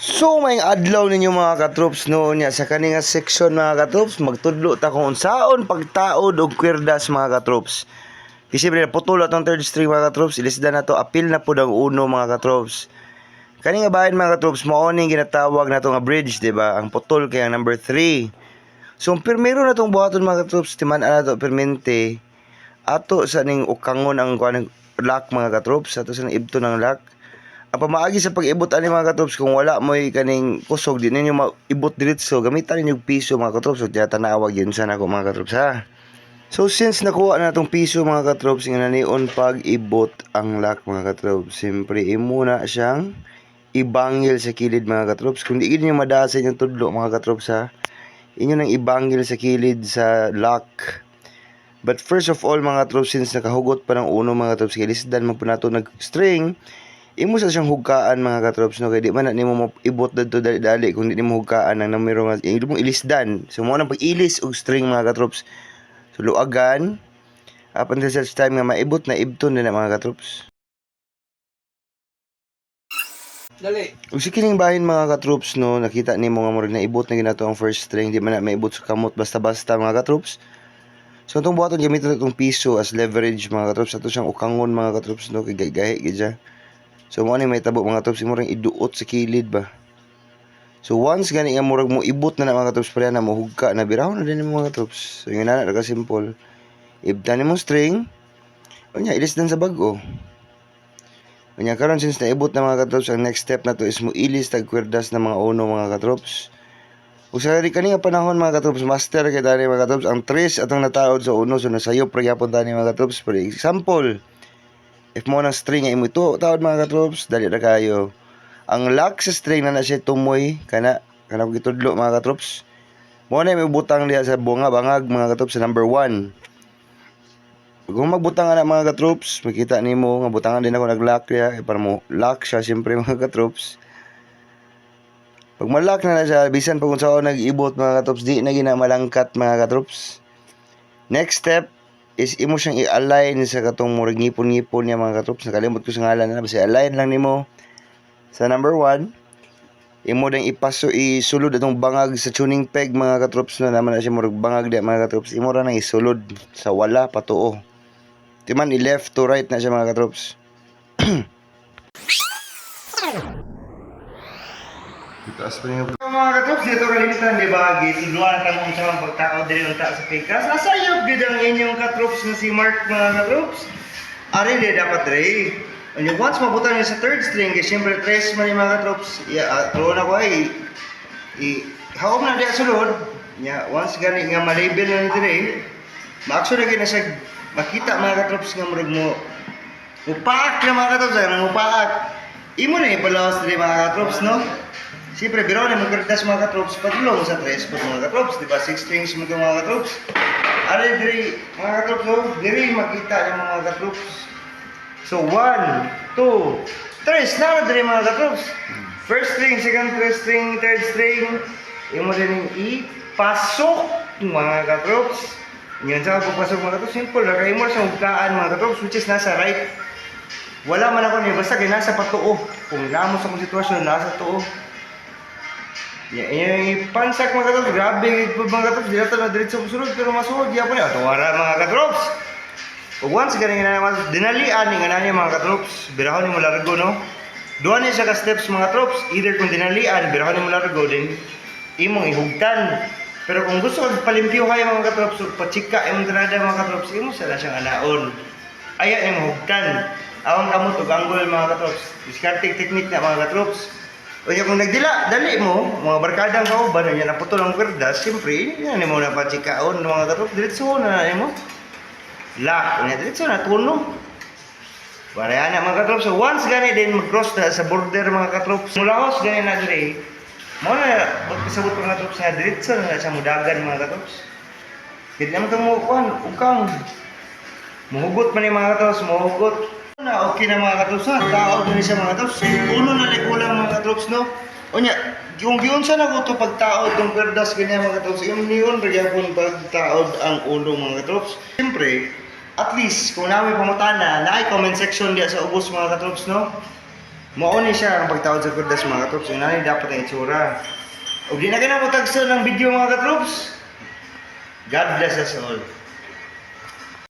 So may adlaw ninyo mga katroops no nya sa kaninga section mga katroops magtudlo ta kung unsaon pagtaod og kwerdas mga katroops. Kasi siyempre putol atong third string mga katroops, ilisdan na to apil na pud ang uno mga katroops. Kani nga bahin mga katroops mao ning ginatawag nato nga bridge, di ba? Ang putol kay ang number 3. So pirmero na tong buhaton mga katroops timan-an nato permente ato sa ning ukangon ang kuan lock mga katroops, ato sa ning ibto ng lock. Ang pamaagi sa pag-ibot ani mga katroops kung wala mo'y kaning kusog di ninyo maibot diretso gamitan ninyo piso mga katroops ug tanawag yun sa nako mga katroops ha. So since nakuha na itong piso mga katroops nga nanion pag-ibot ang lock mga katroops, siyempre imo na siyang ibangil sa kilid mga katroops. Kung di inyo madasa yung tudlo mga katroops ha, inyo nang ibangil sa kilid sa lock. But first of all mga katroops, since nakahugot pa ng uno mga katroops, kaya lisdan magpunato nag-string, imo sa siyang hugkaan mga katroops no, kaya di man na nimo maibot dito dali-dali kung di nimo hugkaan ang numero nga imong ilisdan. So mo nang pag-ilis og string mga katroops. So luagan up until such time nga maibot na ibton na mga katroops. Dali. Ug si kining bahin mga katroops no, nakita nimo nga murag naibot na ginato ang first string, di man na maibot sa kamot basta-basta mga katroops. So itong buhaton gamiton itong piso as leverage mga katroops, ato siyang ukangon mga katroops no, kay gahi gidya. So mo ni may tabo mga katroops, imo ring iduot sa kilid ba. So once gani nga murag mo ibot na mga katroops pala na mohugka na birahon na din mga katroops. So yung nana ka simple. Ibtan mo string, unya ilis din sa bag-o. Unya karon since naibot na mga katroops, ang next step na to is mo ilis tag kwerdas na mga uno mga katroops. Ug sa kaninga panahon mga katroops, master kay tani mga katroops, ang tres atong nataod sa uno, so nasayop ra gyapon tani mga katroops. For example, if mo ng string ay mo ito taod mga katroops, dali na kayo. Ang lock sa string na siya tumoy kana gitudlo mga katroops. Mo na may butang diha sa bunga bangag mga katroops sa number 1. Kung magbutang na mga katroops, makita nimo nga butangan din ako nag-lock diha para mo lock siya siyempre mga katroops. Pag ma-lock na siya, bisan pag unsa nag-ibot mga katroops, di na gina malangkat mga katroops. Next step is imo siyang i-align sa katong murag ngipon-ngipon niya mga katroops. Nakalimot ko sa ngalan na basta align lang nimo sa number 1. Imo dang isulod atong bangag sa tuning peg mga katroops na naman na siya murag bangag di mga katroops. Imo ra nang isulod sa wala patuo. Timan i-left to right na siya mga katroops. Itaas pa niya. Mga katroops, dito kalimitan, di ba? Gitudluan ka mong sa pagtao din ang sa pikas. Nasayop gid ang inyong katroops na si Mark mga katroops. Ari di dapat rin. And once mabutan niya sa third string, siyempre tres man yung mga katroops. Tulo na ko ay hawak na diya sulod. Once gani nga malabel na nito rin, ma-actually na siya makita mga katroops nga murag mo upaak na mga katroops, upaak. Imo na ipalawas rin mga katroops, no? Siyempre, biro na magkardas mga katroops, padulong sa tres po mga katroops, di ba? 6 strings mo ito mga katroops. Ari, diri, mga katroops, oh, diri makita yung mga katroops. So, 1, 2, 3, na diri mga katroops. First string, second string, third string, yung mo din ipasok mga katroops. Yan sa pagpasok mga katroops, simple, lagay mo sa hugkaan mga katroops, which is nasa right. Wala man ako niya, basta kaya nasa patuo. Kung namo sa kong sitwasyon, nasa tuo. Yung pansak mga katroops, grabe mga katroops, di nato na diretso sunod, pero masuod, di ako niya, tuwara mga katroops. Kung once ganing na naman, dinalian, nga na niya mga katroops, birahon mo largo, no? Doon niya siya ka-steps mga katroops, either kung dinalian, birahon mo largo, din imong ihugtan. Pero kung gusto ko palimpyo kayo mga katroops, patsika imong tinada mga katroops, imo sila siyang anaon. Ayan yung hugtan. Awang kamot o angle mga katroops. Discarding technique na mga katroops. O kung nagdila, dali mo, mga barkadang kauban, yan naputol ang kwerdas, siyempre, yan mo na patsikaon mga katroops, diretso na mo. Lock, diretso na, tuno. Para yan na mga katroops. So once gani din mag-cross na sa border mga katroops, mulahos gani na dire, mo na, magkasabot mga katroops na diretso na sa mudagan mga katroops. Hindi naman ito mo, ukang, muhugot man yung mga katroops, muhugot. Na okay na mga katroops ha, tao din siya mga katroops. Uno na likulang mga katroops, no? O niya, yung siya na ko ito pagtaod ng kwerdas ganyan mga katroops, yung niyon nagyapon pagtaod ang ulo mga katroops. Siyempre, at least kung namin pamutana na ay comment section diya sa ubos mga katroops, no? Mauni siya ang pagtawad sa kurdas mga katrops. Yung nanay dapat ang itsura. O di na ka na mo tagso ng video mga katrops. God bless us all.